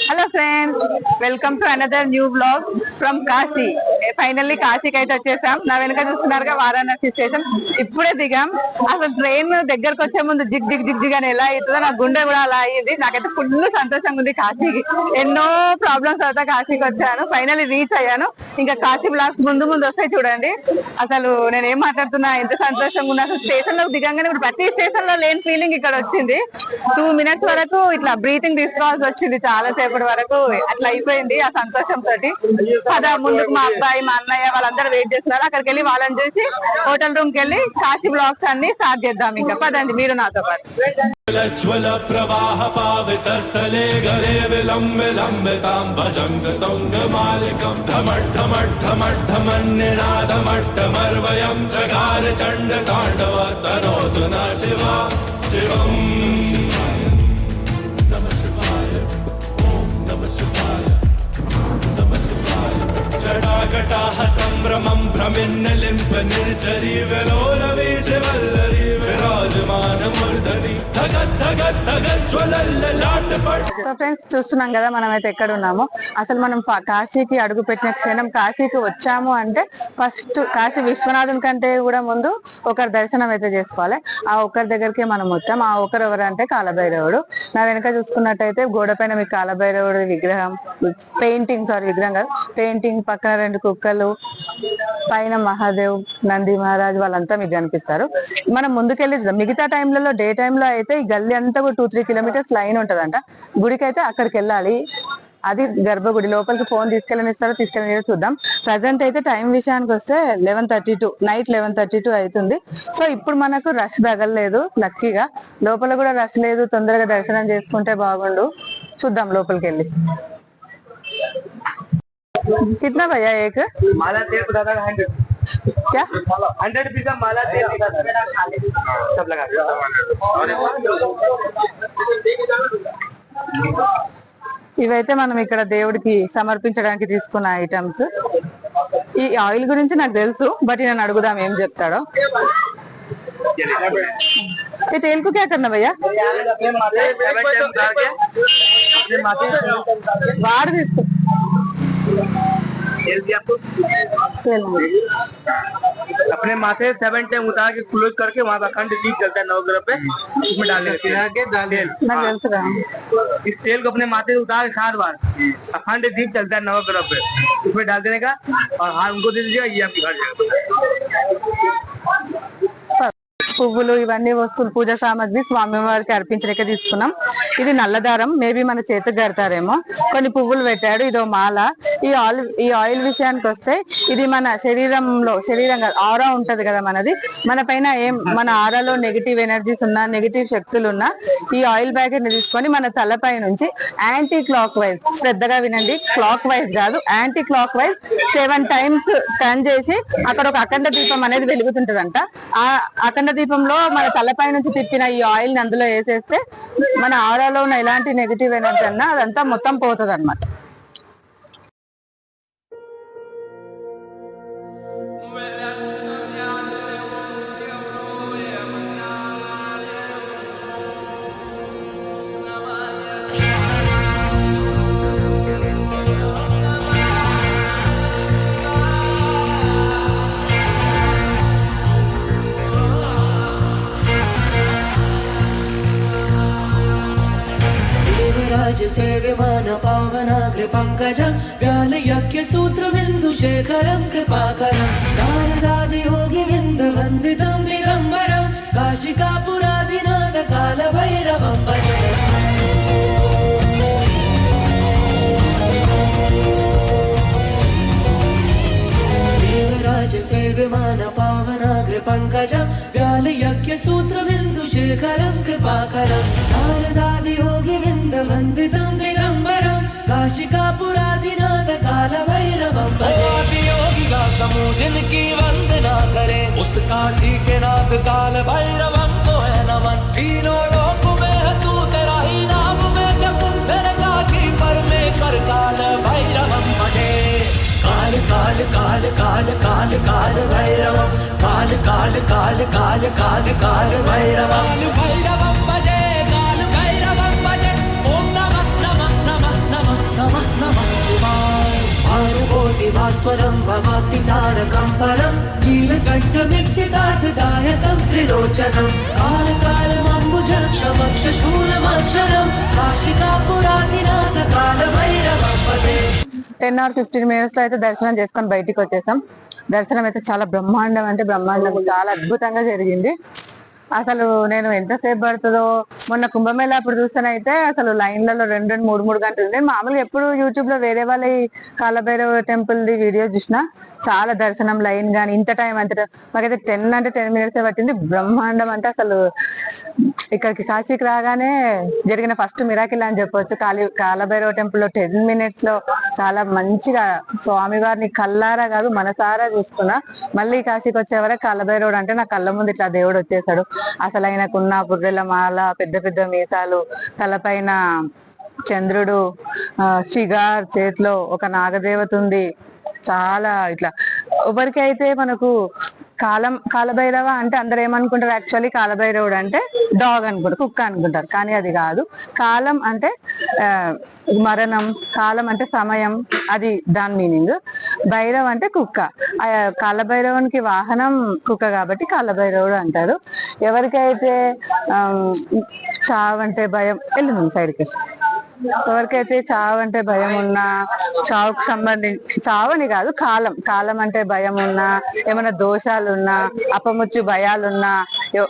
Hello friends, welcome to another new blog from Kashi. Finally కాశీకి అయితే వచ్చేసాం. నా వెనక చూస్తున్నారుగా వారాణసి స్టేషన్. ఇప్పుడే దిగాం. అసలు ట్రైన్ దగ్గరకు వచ్చే ముందు జిగ్ జిగ్ జిగ్ జిగ్ అని ఎలా అవుతుందో నా గుండె కూడా అలా అయ్యింది. నాకైతే ఫుల్ సంతోషంగా ఉంది. కాశీకి ఎన్నో ప్రాబ్లమ్స్ తర్వాత కాశీకి వచ్చాను. ఫైనల్లీ రీచ్ అయ్యాను. ఇంకా కాశీ బ్లాగ్స్ ముందు ముందు వస్తాయి చూడండి. అసలు నేను ఏం మాట్లాడుతున్నా, ఎంత సంతోషంగా ఉన్నా. అసలు స్టేషన్ లో దిగంగానే ఇప్పుడు ప్రతి స్టేషన్ లో లేని ఫీలింగ్ ఇక్కడ వచ్చింది. 2 minutes వరకు ఇట్లా బ్రీతింగ్ తీసుకోవాల్సి వచ్చింది. చాలా సేపటి వరకు అట్లా అయిపోయింది ఆ సంతోషంతో. కదా ముందుకు మా అబ్బాయి, మా అన్నయ్య వాళ్ళందరూ వెయిట్ చేస్తున్నారు. అక్కడికి వెళ్ళి వాళ్ళని చూసి హోటల్ రూమ్ కి వెళ్ళి కాశీ బ్లాగ్స్ అన్ని స్టార్ట్ చేద్దాం. ఇంకా పదండి మీరు నాతో పాటు. ప్రవాహ పావిత స్థలే గలే విలంబిలంబితాం భజంగ తుంగ మాలికం ధమఢమఢమఢమన్నినాదమట్టమర్వయం చకార చండ తాండవ తనోతు న శివ శివం. నమ శివాయ, ఓం నమ శివాయ, నమ శివాయ. షడాకటాహ సంభ్రమం భ్రమిన్నలింప నిర్జరి విలోల వీచవల్లరి విరాజమాన మూర్ధని. సో ఫ్రెండ్స్, చూస్తున్నాం కదా మనం అయితే ఎక్కడ ఉన్నామో. అసలు మనం కాశీకి అడుగు పెట్టిన క్షణం, కాశీకి వచ్చాము అంటే ఫస్ట్ కాశీ విశ్వనాథుని కంటే కూడా ముందు ఒకరి దర్శనం అయితే చేసుకోవాలి. ఆ ఒకరి దగ్గరికి మనం వచ్చాం. ఆ ఒకరు ఎవరంటే కాలభైరవుడు. నా వెనక చూసుకున్నట్టయితే గోడ పైన మీకు కాలభైరవుడు విగ్రహం, విగ్రహం కాదు, పెయింటింగ్, పక్కన 2 కుక్కలు, పైన మహాదేవ్, నంది మహారాజ్ వాళ్ళంతా మీకు కనిపిస్తారు. మనం ముందుకెళ్ళి మిగతా టైంలలో డే టైంలో అయితే ఈ గల్లీ అంతా కూడా 2-3 kilometers లైన్ ఉంటదంట. గుడికి అయితే అక్కడికి వెళ్ళాలి. అది గర్భగుడి లోపలికి ఫోన్ తీసుకెళ్ళనిస్తారో తీసుకెళ్ళని చూద్దాం. ప్రజెంట్ అయితే టైం విషయానికి వస్తే 11:32 నైట్ 11:32 అవుతుంది. సో ఇప్పుడు మనకు రష్ తగలలేదు. లక్కీగా లోపల కూడా రష్ లేదు. తొందరగా దర్శనం చేసుకుంటే బాగుండు. చూద్దాం లోపలికి వెళ్ళి. कितना भैया एक माला तेल दादा 100 क्या 100 पीस माला तेल सब लगा ఇవైతే మనం ఇక్కడ దేవుడికి సమర్పించడానికి తీసుకున్న ఐటమ్స్. ఈ ఆయిల్ గురించి నాకు తెలుసు, బట్ నేను అడుగుదాం ఏం చెప్తాడో. ये तेल को क्या करना भैया? वाड़ తీసుకో. अपने माथे 7 टाइम उतार के क्लोज करके वहाँ अखंड दीप जलता है 9 ग्रह पे, उसमें डालने इस तेल को अपने माथे से उतार के 7 बार अखंड दीप चलता है 9 ग्रह पे, उसमें डाल देने का और हाथ उनको दे दीजिएगा. ये आपकी घर जाएगा. పువ్వులు ఇవన్నీ వస్తువులు, పూజ సామాగ్రి స్వామివారికి అర్పించడానికి తీసుకున్నాం. ఇది నల్లదారం, మేబీ మన చేతికి కడతారేమో. కొన్ని పువ్వులు పెట్టాడు. ఇదో మాల. ఈ ఆయిల్ విషయానికి వస్తే ఇది మన శరీరంలో ఆరా ఉంటది కదా మనది. మన పైన మన ఆరాలో నెగిటివ్ ఎనర్జీస్ ఉన్నా, నెగిటివ్ శక్తులు ఉన్నా ఈ ఆయిల్ ప్యాకెట్ ని తీసుకొని మన తలపై నుంచి యాంటీ క్లాక్ వైజ్, శ్రద్ధగా వినండి, క్లాక్ వైజ్ కాదు, anti clock wise 7 times turn చేసి అక్కడ ఒక అఖండ దీపం అనేది వెలుగుతుంటదంట. ఆ అఖండ దీపంలో మన తలపై నుంచి తిప్పిన ఈ ఆయిల్ ని అందులో వేసేస్తే మన ఆరాలో ఉన్న ఎలాంటి నెగిటివ్ ఎనర్జీ అన్నా అదంతా మొత్తం పోతుంది అన్నమాట. सेव्यमान पावनाग्र पंकजं व्यालयज्ञ सूत्र बिंदु शेखरं कृपाकरं नारदादि योगी वृंद वंदितं दिगंबरं काशिकापुरादिनाथ काल भैरवं भजे. देवराज सेव्यमान पावनाग्र पंकजं व्यालयज्ञ सूत्र बिंदु शेखरं कृपाकरं नारदादि योगी वृंद वंदितं दिगंबरं काशिकापुरादिनाथ काल भैरवं भजे. योगी का समूह जिनकी वंदना करे उस काशी के नाथ काल भैरवं को है नमन. तीनों लोक में है तू तेरा ही नाम में जप मेरे काशी परमेश्वर काल भैरवं भजे. काल काल काल काल काल काल भैरवं काल काल काल काल काल काल भैरवं भैरवं भजे. काल भैरवं भजे. ओम नमः नमः नमः नमः भास्वरं भवाब्धि तारकं परं नीलकण्ठमिक्षितार्थदायकं त्रिलोचनं कालकालमम्बुजक्षमक्षशूलमक्षरं काशिकापुराधिनाथ कालभैरवं भजे 10 or 15 minutes లో అయితే దర్శనం చేసుకొని బయటికి వచ్చేసాం. దర్శనం అయితే చాలా బ్రహ్మాండం అంటే బ్రహ్మాండం, చాలా అద్భుతంగా జరిగింది. అసలు నేను ఎంతసేపు పడుతుందో మొన్న కుంభమేళ అప్పుడు చూస్తానైతే అసలు లైన్లలో 2-3 గంటలు. నేను మామూలుగా ఎప్పుడు యూట్యూబ్ లో వేరే వాళ్ళ కాలభైరవ టెంపుల్ ది వీడియో చూసినా చాలా దర్శనం లైన్ గానీ ఇంత టైం అంత మాకైతే 10 అంటే 10 minutes పట్టింది. బ్రహ్మాండం అంటే అసలు ఇక్కడికి కాశీకి రాగానే జరిగిన ఫస్ట్ మిరాకిల్ అని చెప్పొచ్చు. కాలభైరవ టెంపుల్ లో 10 minutes లో చాలా మంచిగా స్వామివారిని కల్లారా కాదు మనసారా చూసుకున్నా. మళ్ళీ కాశీకి వచ్చే వరకు కాలభైరవుడు అంటే నా కళ్ళ ముందు ఇట్లా దేవుడు వచ్చేసాడు. అసలు ఆయనకున్న బుర్రెల మాల, పెద్ద పెద్ద మీసాలు, తలపైన చంద్రుడు, సిగార్ చేతిలో ఒక నాగదేవత ఉంది. చాలా ఇట్లా ఎవరికైతే మనకు కాలభైరవ అంటే అందరు ఏమనుకుంటారు, యాక్చువల్లీ కాలభైరవుడు అంటే డాగ్ అనుకుంటారు, కుక్క అనుకుంటారు. కానీ అది కాదు. కాలం అంటే మరణం, కాలం అంటే సమయం, అది దాని మీనింగ్. భైరవ్ అంటే కుక్క. కాలభైరవునికి వాహనం కుక్క కాబట్టి కాలభైరవుడు అంటారు. ఎవరికైతే చావంటే భయం, వెళ్ళింది సైడ్కి, ఎవరికైతే చావు అంటే భయం ఉన్నా, చావుకు సంబంధించి చావని కాదు కాలం అంటే భయం ఉన్నా, ఏమైనా దోషాలున్నా, అపముచ్చు భయాలున్నా,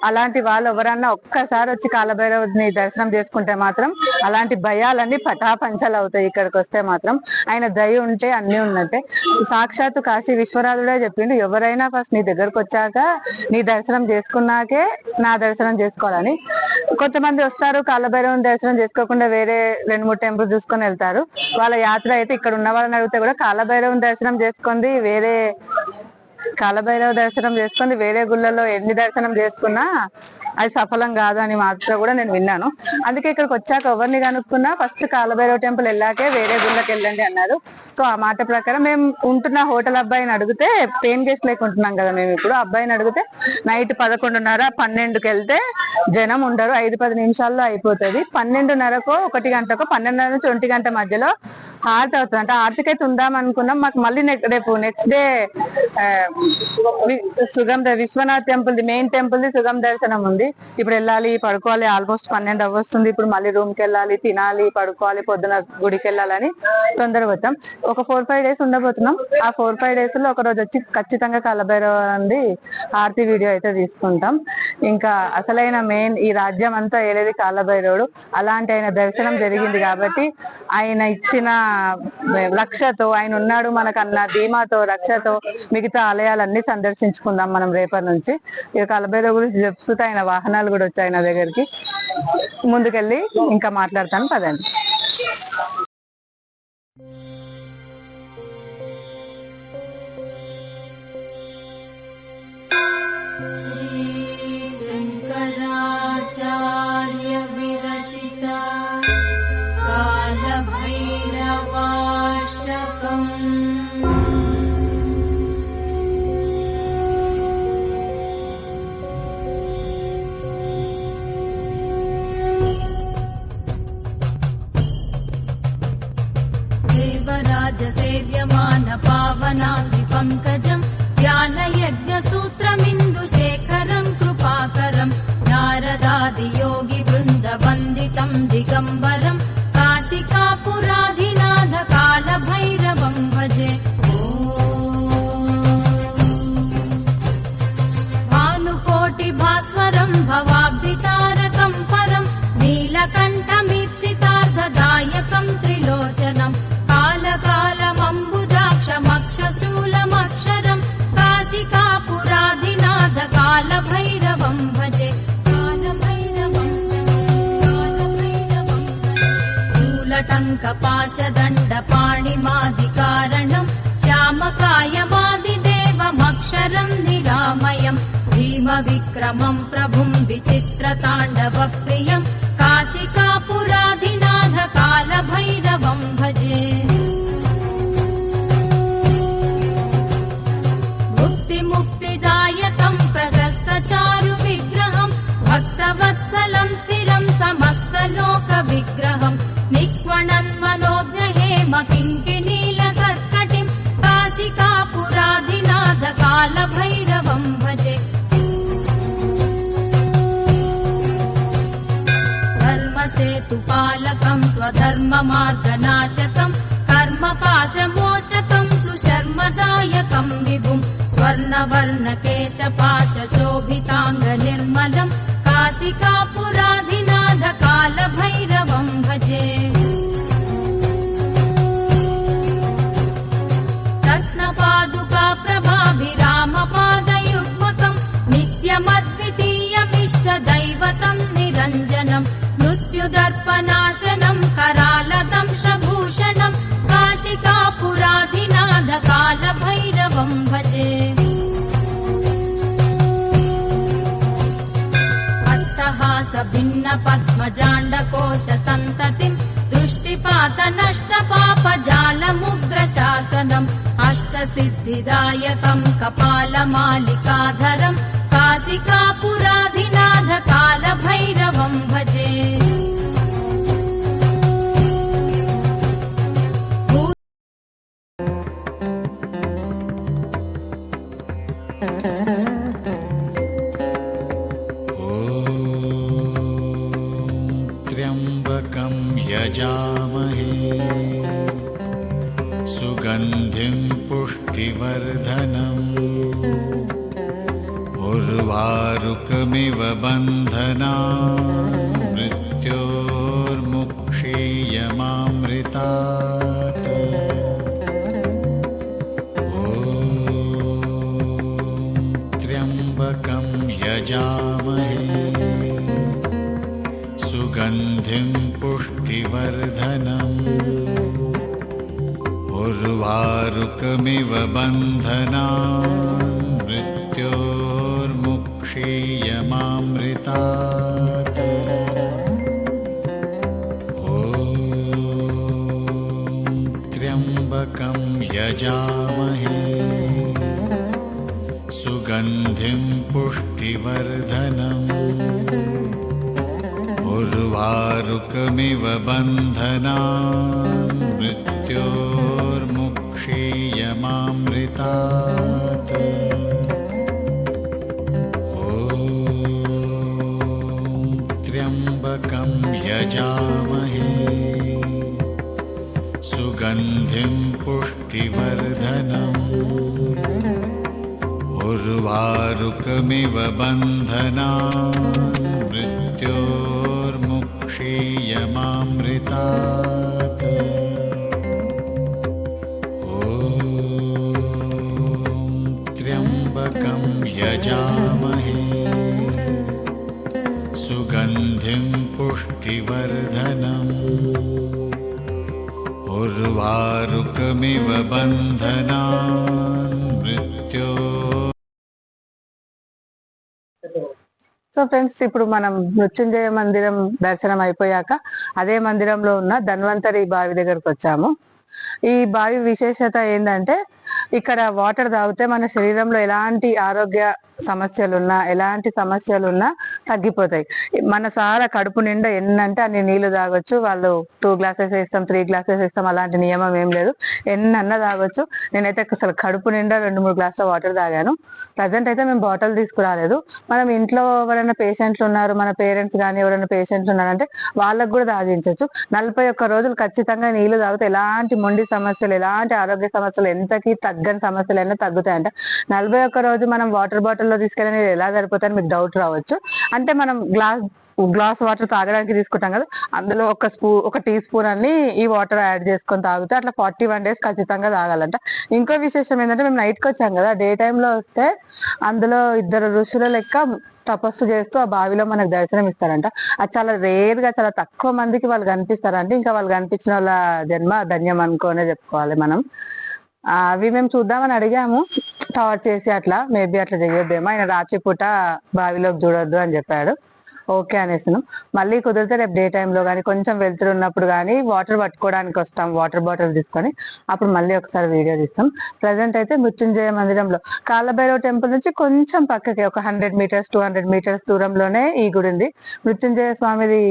అలాంటి వాళ్ళు ఎవరన్నా ఒక్కసారి వచ్చి కాలభైరవుని దర్శనం చేసుకుంటే మాత్రం అలాంటి భయాలన్నీ పటాపంచలు అవుతాయి. ఇక్కడికి వస్తే మాత్రం ఆయన దయ ఉంటే అన్ని ఉన్నట్టే. సాక్షాత్తు కాశీ విశ్వనాథుడే చెప్పిండు, ఎవరైనా ఫస్ట్ నీ దగ్గరకు వచ్చాక నీ దర్శనం చేసుకున్నాకే నా దర్శనం చేసుకోవాలని. కొంతమంది వస్తారు కాలభైరవుని దర్శనం చేసుకోకుండా వేరే 2-3 టెంపుల్ చూసుకొని వెళ్తారు. వాళ్ళ యాత్ర అయితే ఇక్కడ ఉన్న వాళ్ళని అడిగితే కూడా కాలభైరవుని దర్శనం చేసుకుంది వేరే గుళ్ళలో ఎన్ని దర్శనం చేసుకున్నా అది సఫలం కాదు అని మాత్రం కూడా నేను విన్నాను. అందుకే ఇక్కడికి వచ్చాక ఎవరిని కనుక్కున్నా ఫస్ట్ కాలభైరవ టెంపుల్ వెళ్ళాకే వేరే గుళ్ళకి వెళ్ళండి అన్నారు. సో ఆ మాట ప్రకారం మేము ఉంటున్న హోటల్ అబ్బాయిని అడిగితే, పెయిన్ గెస్ట్ లేకుంటున్నాం కదా మేము ఇప్పుడు, అబ్బాయిని అడిగితే నైట్ 11:30-12కి వెళ్తే జనం ఉండరు, 5-10 నిమిషాల్లో అయిపోతుంది. 12:30కో 1 గంటకో 12:30 నుంచి 1 గంట మధ్యలో హారతి అవుతుంది. అంటే హారతికి అయితే ఉందాం అనుకున్నాం. మాకు మళ్ళీ రేపు next day Vishwanath temple the main temple the సుగం దర్శనం ఉంది. ఇప్పుడు వెళ్ళాలి, పడుకోవాలి. ఆల్మోస్ట్ 12 అవ్వస్తుంది. ఇప్పుడు మళ్ళీ రూమ్ కి వెళ్ళాలి, తినాలి, పడుకోవాలి, పొద్దున గుడికి వెళ్ళాలని తొందరగా వచ్చాం. ఒక 4-5 days ఉండబోతున్నాం. ఆ 4-5 days లో ఒక రోజు వచ్చి ఖచ్చితంగా కాలభైరవుడి హారతి వీడియో అయితే తీసుకుంటాం. ఇంకా అసలైన మెయిన్ ఈ రాజ్యం అంతా ఏలేది కాలభైరవుడు. అలాంటి ఆయన దర్శనం జరిగింది కాబట్టి ఆయన ఇచ్చిన లక్షతో, ఆయన ఉన్నాడు మనకన్నా ధీమాతో, రక్షతో మిగతా ఆలయాలన్నీ సందర్శించుకుందాం మనం రేపటి నుంచి. ఇక కాలభైరవ గురించి చెప్తూ ఆయన వాహనాలు కూడా వచ్చాయి నా దగ్గరికి. ముందుకెళ్ళి ఇంకా మాట్లాడతాను, పదండి. शङ्कराचार्य विरचिता कालभैरवाष्टकम् देवराजसेव्यमान पावनाद्रिपङ्कजम् ज्ञानयज्ञसूत्रमिन्दुशेखरम् कृपाकरम् नारदादियोगि वृन्दवन्दितम् दिगम्बरम् काशिकापुराधिनाथ कालभैरवम् भजे। भानुकोटिभास्वरम् भवाब्धितारकम् परम् नीलकण्ठमीप्सितार्थदायकम् त्रिलोचनम् कालकालमम्बुजाक्षमक्षशूलमक्षरम् काशिकापुराधिनाथ कालभैरवम् भजे। शूलटङ्कपाशदण्डपाणिमादिकारणम् श्यामकायमादिदेवमक्षरम् निरामयम् भीमविक्रमम् प्रभुम् विचित्रताण्डवप्रियम् काशिकापुराधिनाथ कालभैरवम् भजे। मुक्तिदायकम् प्रशस्तचारुविग्रहम् भक्तवत्सलम् स्थिरम् समस्तलोकविग्रहम् निक्वणन्मनोज्ञहेम किङ्किणीलसत्कटिम् काशिका कालभैरवं भजे धर्मसेतुपालकं त्वधर्ममार्गनाशकं कर्मपाशमोचकं सुशर्मदायकं विभुं स्वर्णवर्णकेशपाशशोभिताङ्गनिर्मलं काशिकापुराधिनाथ कालभैरवं भजे रत्नपादुका प्रभाभिरामपादयुग्मकं नित्यमद्वितीयमिष्टदैवतं निरञ्जनं मृत्युदर्पनाशनं करालदंशभूषणं काशिकापुराधिनाथ कालभैरवं भजे अट्टहासभिन्नपद्मजाण्डकोशसन्ततिं दृष्टिपातनष्टपापजालमुग्रशासनम् अष्टसिद्धिदायकं कपालमालिकाधरं काशिकापुराधिनाथ कालभैरवं भजे त्र्यम्बकं यजामहे सुगन्धिं पुष्टिवर्धनम् उर्वारुकमिव बन्धनान् मृत्योर्मुक्षीयमामृतात् ॐ त्र्यम्बकं यजामहे सुगन्धिं पुष्टिवर्धनम् उर्वारुकमिव बन्धनान् मृत्योर्मुक्षीयमामृतात् ॐ त्र्यम्बकं यजामहे सुगन्धिं पुष्टिवर्धनम् उर्वारुकमिव बन्धनान् मृत्योर्मुक्षीयमामृतात् ॐ त्र्यम्बकं यजामहे सुगन्धिं पुष्टिवर्धनम् उर्वारुकमिव बन्धनान् मृत्योर्मुक्षीयमामृतात् ॐ त्र्यम्बकं यजामहे सुगन्धिं पुष्टिवर्धनम् उर्वारुकमिव बन्धनान् मृत्यो సో ఫ్రెండ్స్, ఇప్పుడు మనం మృత్యుంజయ మందిరం దర్శనం అయిపోయాక అదే మందిరంలో ఉన్న ధన్వంతరి బావి దగ్గరకు వచ్చాము. ఈ బావి విశేషత ఏంటంటే, ఇక్కడ వాటర్ తాగితే మన శరీరంలో ఎలాంటి ఆరోగ్య సమస్యలున్నా ఎలాంటి సమస్యలున్నా తగ్గిపోతాయి. మన సారా కడుపు నిండా ఎన్నంటే అన్ని నీళ్లు తాగొచ్చు. వాళ్ళు 2 గ్లాసెస్ వేస్తాం, 3 గ్లాసెస్ వేస్తాం, అలాంటి నియమం ఏం లేదు. ఎన్నన్నా తాగొచ్చు. నేనైతే అసలు కడుపు నిండా 2-3 గ్లాసుల వాటర్ తాగాను. ప్రజెంట్ అయితే మేము బాటిల్ తీసుకురాలేదు. మనం ఇంట్లో ఎవరైనా పేషెంట్లు ఉన్నారు, మన పేరెంట్స్ కానీ ఎవరైనా పేషెంట్లు ఉన్నారంటే వాళ్ళకు కూడా తాగించవచ్చు. 41 రోజులు ఖచ్చితంగా నీళ్లు తాగితే ఎలాంటి మొండి సమస్యలు, ఎలాంటి ఆరోగ్య సమస్యలు, ఎంతకి తగ్గని సమస్యలు అయినా తగ్గుతాయంట. 41 రోజు మనం వాటర్ బాటిల్లో తీసుకెళ్ళి ఎలా సరిపోతాయని మీకు డౌట్ రావచ్చు. అంటే మనం గ్లాస్ వాటర్ తాగడానికి తీసుకుంటాం కదా, అందులో ఒక టీ స్పూన్ అన్ని ఈ వాటర్ యాడ్ చేసుకొని తాగితే అట్లా 41 days ఖచ్చితంగా తాగాలంట. ఇంకో విశేషం ఏంటంటే, మేము నైట్కి వచ్చాం కదా, డే టైంలో వస్తే అందులో 2 ఋషుల లెక్క తపస్సు చేస్తూ ఆ బావిలో మనకు దర్శనం ఇస్తారంట. అది చాలా రేర్ గా, చాలా తక్కువ మందికి వాళ్ళు కనిపిస్తారంటే, ఇంకా వాళ్ళు కనిపించిన వాళ్ళ జన్మ ధన్యం అనుకోనే చెప్పుకోవాలి మనం. అవి మేము చూద్దామని అడిగాము, టార్చ్ చేసి అట్లా మేబీ అట్లా చేయొద్దేమో, ఆయన రాత్రిపూట బావిలోకి చూడొద్దు అని చెప్పాడు. ఓకే అనేసినాం. మళ్ళీ కుదిరితే రేపు డే టైంలో కానీ కొంచెం వెళ్తున్నప్పుడు కానీ వాటర్ పట్టుకోవడానికి వస్తాం, వాటర్ బాటిల్ తీసుకొని, అప్పుడు మళ్ళీ ఒకసారి వీడియో తీస్తాం. ప్రజెంట్ అయితే మృత్యుంజయ మందిరంలో కాలభైరవ టెంపుల్ నుంచి కొంచెం పక్కకి ఒక 100 meters 200 meters దూరంలోనే ఈ గుడి ఉంది. మృత్యుంజయ స్వామిది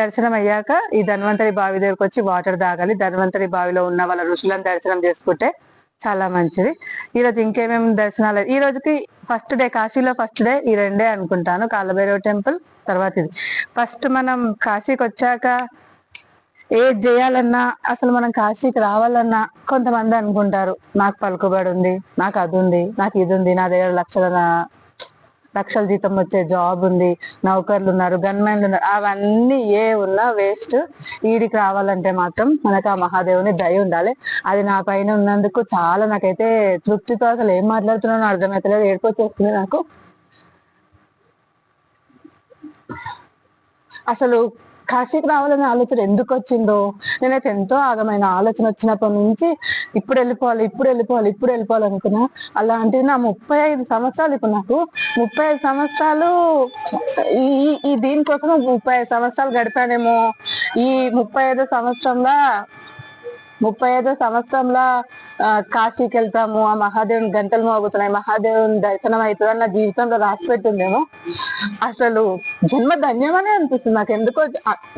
దర్శనం అయ్యాక ఈ ధన్వంతరి బావి దగ్గరకు వచ్చి వాటర్ తాగాలి. ధన్వంతరి బావిలో ఉన్న వాళ్ళ ఋషులను దర్శనం చేసుకుంటే చాలా మంచిది. ఈ రోజు ఇంకేమేమి దర్శనాలు, ఈ రోజుకి ఫస్ట్ డే, కాశీలో ఫస్ట్ డే ఈ రెండే అనుకుంటాను, కాలభైరవ టెంపుల్ తర్వాత ఇది. ఫస్ట్ మనం కాశీకి వచ్చాక ఏది చేయాలన్నా, అసలు మనం కాశీకి రావాలన్నా కొంతమంది అనుకుంటారు నాకు పలుకుబడి ఉంది, నాకు అది ఉంది, నాకు ఇది ఉంది, నా దగ్గర లక్షల జీతం వచ్చే జాబ్ ఉంది, నౌకర్లు ఉన్నారు, గన్మెన్లు ఉన్నారు, అవన్నీ ఏ ఉన్నా వేస్ట్. ఈడికి రావాలంటే మాత్రం మనకు ఆ మహాదేవుని దయ ఉండాలి. అది నా పైన ఉన్నందుకు చాలా నాకైతే తృప్తితో, అసలు ఏం మాట్లాడుతున్నానో అర్థమవుతలేదు, ఏడుపు వచ్చేస్తుంది నాకు. అసలు కాశీకి రావాలనే ఆలోచన ఎందుకు వచ్చిందో, నేనైతే ఎంతో ఆగమైన ఆలోచన వచ్చినప్పటి నుంచి ఇప్పుడు వెళ్ళిపోవాలి అనుకున్నా. అలాంటిది నా 35 సంవత్సరాలు, ఇప్పుడు నాకు 35 సంవత్సరాలు ఈ దీనికోసం 35 సంవత్సరాలు గడిపానేమో. ఈ 35 సంవత్సరంలో కాశీకి వెళ్తాము, ఆ మహాదేవుని గంటలు మోగుతున్నాయి, మహాదేవుని దర్శనం అవుతుందని నా జీవితంలో రాసి పెట్టిందేమో. అసలు జన్మ ధన్యమనే అనిపిస్తుంది నాకు. ఎందుకో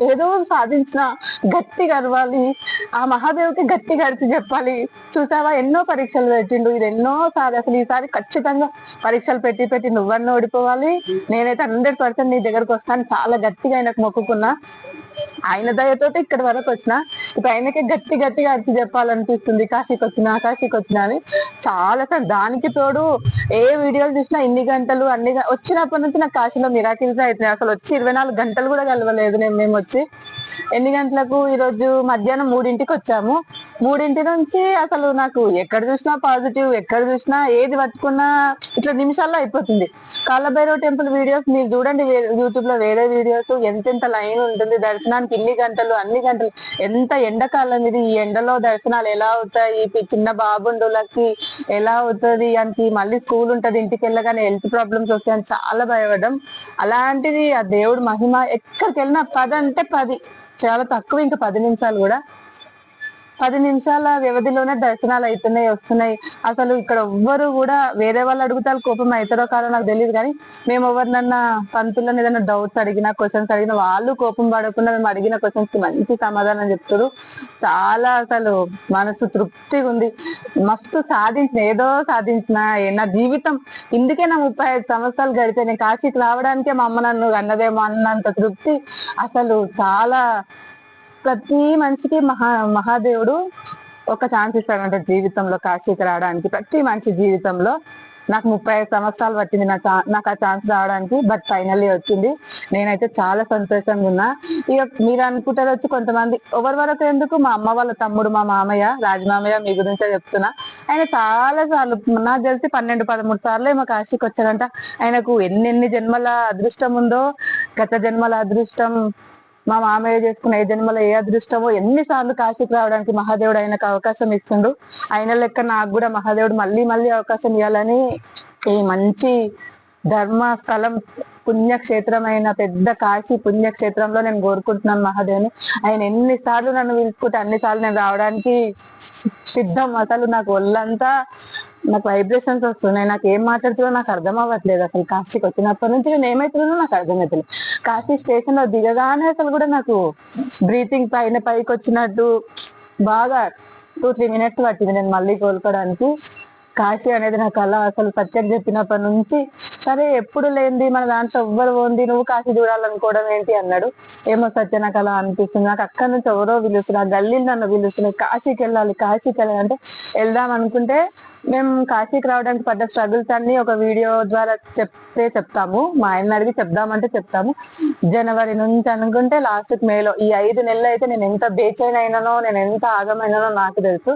ఏదో సాధించిన గట్టిగా అరవాలి, ఆ మహాదేవుకి గట్టిగా అరిచి చెప్పాలి. చూసావా ఎన్నో పరీక్షలు పెట్టిండు, ఇది ఎన్నోసారి, అసలు ఈసారి ఖచ్చితంగా పరీక్షలు పెట్టి నువ్వన్నీ ఓడిపోవాలి, నేనైతే 100% నీ దగ్గరకు వస్తాను చాలా గట్టిగా ఆయనకు మొక్కుకున్నా. ఆయన దయతోటి ఇక్కడి వరకు వచ్చిన. ఇప్పుడు ఆయనకే గట్టిగా అరిచి చెప్పాలనిపిస్తుంది కాశీకి వచ్చినా అని చాలా సార్. దానికి తోడు ఏ వీడియోలు చూసినా ఇన్ని గంటలు వచ్చినప్పటి నుంచి నాకు కాశీలో మిరాకిల్స్ అవుతున్నాయి. అసలు వచ్చి 24 గంటలు కూడా కలవలేదు మేము వచ్చి. ఎన్ని గంటలకు, ఈ రోజు మధ్యాహ్నం 3ంటికి వచ్చాము. 3ంటి నుంచి అసలు నాకు ఎక్కడ చూసినా పాజిటివ్, ఎక్కడ చూసినా ఏది పట్టుకున్నా ఇట్లా నిమిషాల్లో అయిపోతుంది. కాలభైరవ టెంపుల్ వీడియోస్ మీరు చూడండి, యూట్యూబ్ లో వేరే వీడియోస్, ఎంతెంత లైన్ ఉంటుంది దర్శనానికి, అన్ని గంటలు. ఎంత ఎండాకాలం ఇది, ఈ ఎండలో దర్శనాలు ఎలా అవుతాయి, చిన్న బాబుండులకి ఎలా అవుతుంది అని, మళ్ళీ స్కూల్ ఉంటది, ఇంటికి వెళ్ళగానే హెల్త్ ప్రాబ్లమ్స్ వస్తాయని చాలా భయపడ్డం. అలాంటిది ఆ దేవుడు మహిమ, ఎక్కడికి వెళ్ళినా 10 అంటే 10, చాలా తక్కువ, ఇంకా 10 నిమిషాలు కూడా, 10 నిమిషాల వ్యవధిలోనే దర్శనాలు వస్తున్నాయి. అసలు ఇక్కడ ఎవ్వరు కూడా, వేరే వాళ్ళు అడుగుతారు కోపం అవుతారో కాదో నాకు తెలియదు, కానీ మేము ఎవరినన్నా పంతులను ఏదైనా డౌట్స్ అడిగినా, క్వశ్చన్స్ అడిగినా వాళ్ళు కోపం పడకుండా మేము అడిగిన క్వశ్చన్స్ కి మంచి సమాధానం చెప్తారు. చాలా అసలు మనసు తృప్తిగా ఉంది. మస్తు ఏదో సాధించిన నా జీవితం ఇందుకే నా 35 సంవత్సరాలు గడితే నేను కాశీకి రావడానికే మా అమ్మ నన్ను అన్నదేమో అన్నంత తృప్తి. అసలు చాలా, ప్రతి మనిషికి మహాదేవుడు ఒక ఛాన్స్ ఇస్తాడంట జీవితంలో కాశీకి రావడానికి. ప్రతి మనిషి జీవితంలో నాకు 35 సంవత్సరాలు పట్టింది నాకు ఆ ఛాన్స్ రావడానికి, బట్ ఫైనల్లీ వచ్చింది. నేనైతే చాలా సంతోషంగా ఉన్నా. ఇక మీరు అనుకుంటారు వచ్చి కొంతమంది, ఎవరి వరకు ఎందుకు, మా అమ్మ వాళ్ళ తమ్ముడు, మా మామయ్య రాజమామయ్య, మీ గురించే చెప్తున్నా. ఆయన చాలా సార్లు, నాకు తెలిసి 12-13 సార్లు ఏమో కాశీకి వచ్చాడంట. ఆయనకు ఎన్ని జన్మల అదృష్టం ఉందో, గత జన్మల అదృష్టం, మా మామయ్య చేసుకున్న 5 జన్మల ఏ అదృష్టమో, ఎన్నిసార్లు కాశీకి రావడానికి మహాదేవుడు ఆయనకు అవకాశం ఇస్తుండు. ఆయన లెక్క నాకు కూడా మహాదేవుడు మళ్ళీ అవకాశం ఇవ్వాలని, ఈ మంచి ధర్మస్థలం, పుణ్యక్షేత్రమైన పెద్ద కాశీ పుణ్యక్షేత్రంలో నేను కోరుకుంటున్నాను మహాదేవుని. ఆయన ఎన్నిసార్లు నన్ను పిలుచుకుంటే అన్నిసార్లు నేను రావడానికి సిద్ధం. అసలు నాకు ఒళ్ళంతా నాకు వైబ్రేషన్స్ వస్తున్నాయి. నాకు ఏం మాట్లాడుతున్నా నాకు అర్థం అవ్వట్లేదు. అసలు కాశీకి వచ్చినప్పటి నుంచి నేను ఏమైతుందో నాకు అర్థమవుతలేదు. కాశీ స్టేషన్ లో దిగగానే అసలు కూడా నాకు బ్రీతింగ్ పైకి వచ్చినట్టు బాగా 2-3 మినిట్స్ పట్టింది నేను మళ్ళీ కోలుకోవడానికి. కాశీ అనేది నా కళ. అసలు సత్యం చెప్పినప్పటి నుంచి, సరే ఎప్పుడు లేనిది మన దాంట్లో ఎవ్వరు ఉంది, నువ్వు కాశీ చూడాలనుకోవడం ఏంటి అన్నాడు. ఏమో సత్య నాకు అలా అనిపిస్తుంది. నాకు అక్కడి నుంచి ఎవరో పిలుస్తున్నారు, గల్లీలు నన్ను పిలుస్తున్నాయి, కాశీకి వెళ్ళాలి అంటే వెళ్దాం అనుకుంటే, మేము కాశీకి రావడానికి పడ్డ స్ట్రగుల్స్ అన్ని ఒక వీడియో ద్వారా చెప్తాము. మా ఆయన అడిగి చెప్దామంటే చెప్తాము. జనవరి నుంచి అనుకుంటే లాస్ట్ మేలో, ఈ 5 నెలలు అయితే నేను ఎంత బేచైన్ అయినానో, నేను ఎంత ఆగమైనానో నాకు తెలుసు.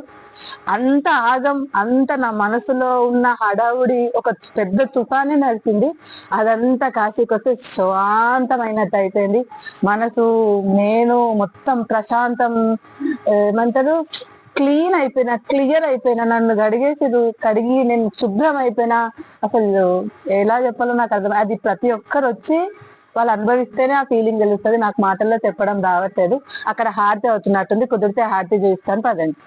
అంత నా మనసులో ఉన్న హడావుడి ఒక పెద్ద తుఫానే నడిచింది. అదంతా కాశీకి వస్తే శాంతమైనట్టు అయిపోయింది మనసు. నేను మొత్తం ప్రశాంతం, ఏమంటారు, క్లియర్ అయిపోయినా. నన్ను కడిగి నేను శుభ్రం అయిపోయినా. అసలు ఎలా చెప్పాలో నాకు అర్థం. అది ప్రతి ఒక్కరు వచ్చి వాళ్ళు అనుభవిస్తేనే ఆ ఫీలింగ్ తెలుస్తుంది. నాకు మాటల్లో చెప్పడం రావట్లేదు. అక్కడ హారతి అవుతున్నట్టుంది, కుదిరితే హారతి చూస్తాను పదండి.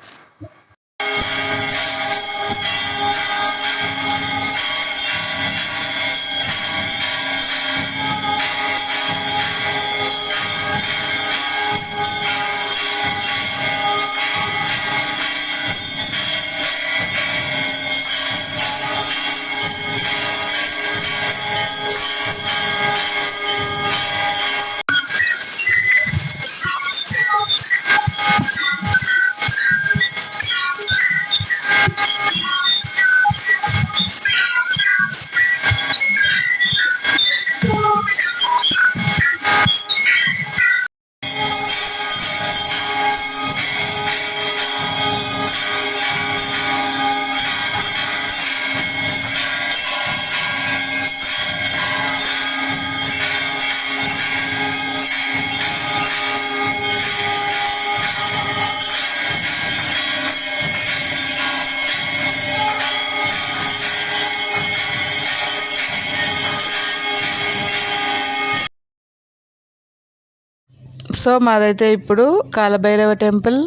సో మాదైతే ఇప్పుడు కాలభైరవ టెంపుల్,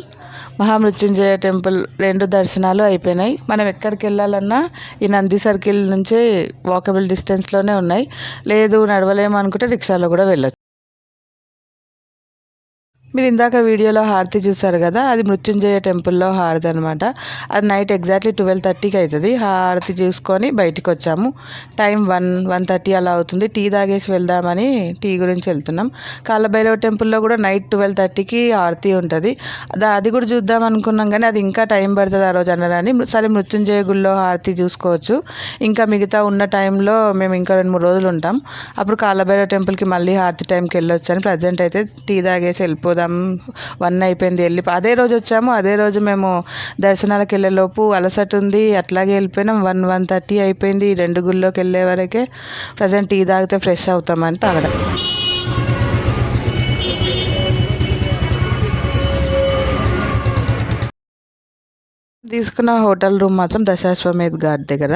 మహామృత్యుంజయ టెంపుల్ 2 దర్శనాలు అయిపోయినాయి. మనం ఎక్కడికి వెళ్ళాలన్నా ఈ నంది సర్కిల్ నుంచే వాకబుల్ డిస్టెన్స్లోనే ఉన్నాయి. లేదు నడవలేము అనుకుంటే రిక్షాలో కూడా వెళ్ళొచ్చు. మీరు ఇందాక వీడియోలో హారతి చూసారు కదా, అది మృత్యుంజయ టెంపుల్లో హారతి అనమాట. అది నైట్ ఎగ్జాక్ట్లీ 12:30కి అవుతుంది. హారతి చూసుకొని బయటికి వచ్చాము. టైం 1:30 అలా అవుతుంది. టీ తాగేసి వెళ్దామని టీ గురించి వెళ్తున్నాం. కాలభైరవ టెంపుల్లో కూడా నైట్ 12:30కి హారతి ఉంటుంది. అది కూడా చూద్దాం అనుకున్నాం కానీ అది ఇంకా టైం పడుతుంది ఆ రోజు అన్నారని, సరే మృత్యుంజయ గుళ్ళో హారతి చూసుకోవచ్చు. ఇంకా మిగతా ఉన్న టైంలో మేము ఇంకా 2-3 రోజులు ఉంటాం. అప్పుడు కాలభైరవ టెంపుల్కి మళ్ళీ హారతి టైంకి వెళ్ళొచ్చు అని ప్రజెంట్ అయితే టీ తాగేసి వెళ్ళిపోదాం. 1 అయిపోయింది అదే రోజు వచ్చాము. అదే రోజు మేము దర్శనాలకు వెళ్ళేలోపు అలసట ఉంది, అట్లాగే వెళ్ళిపోయినాం. 1:30 అయిపోయింది. 2 గుళ్ళోకి వెళ్ళే వరకే. ప్రజెంట్ టీ తాగితే ఫ్రెష్ అవుతామని తాగడం. తీసుకున్న హోటల్ రూమ్ మాత్రం దశాశ్వమేధ్ ఘాట్ దగ్గర.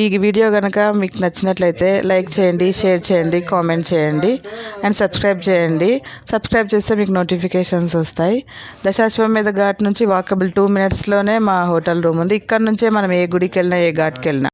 ఈ వీడియో కనుక మీకు నచ్చినట్లయితే లైక్ చేయండి, షేర్ చేయండి, కామెంట్ చేయండి అండ్ సబ్స్క్రైబ్ చేయండి. సబ్స్క్రైబ్ చేస్తే మీకు నోటిఫికేషన్స్ వస్తాయి. దశాశ్వమేధ ఘాట్ నుంచి వాకబుల్ 2 minutesలోనే మా హోటల్ రూమ్ ఉంది. ఇక్కడ నుంచే మనం ఏ గుడికి వెళ్ళినా ఏ ఘాట్కి వెళ్ళినా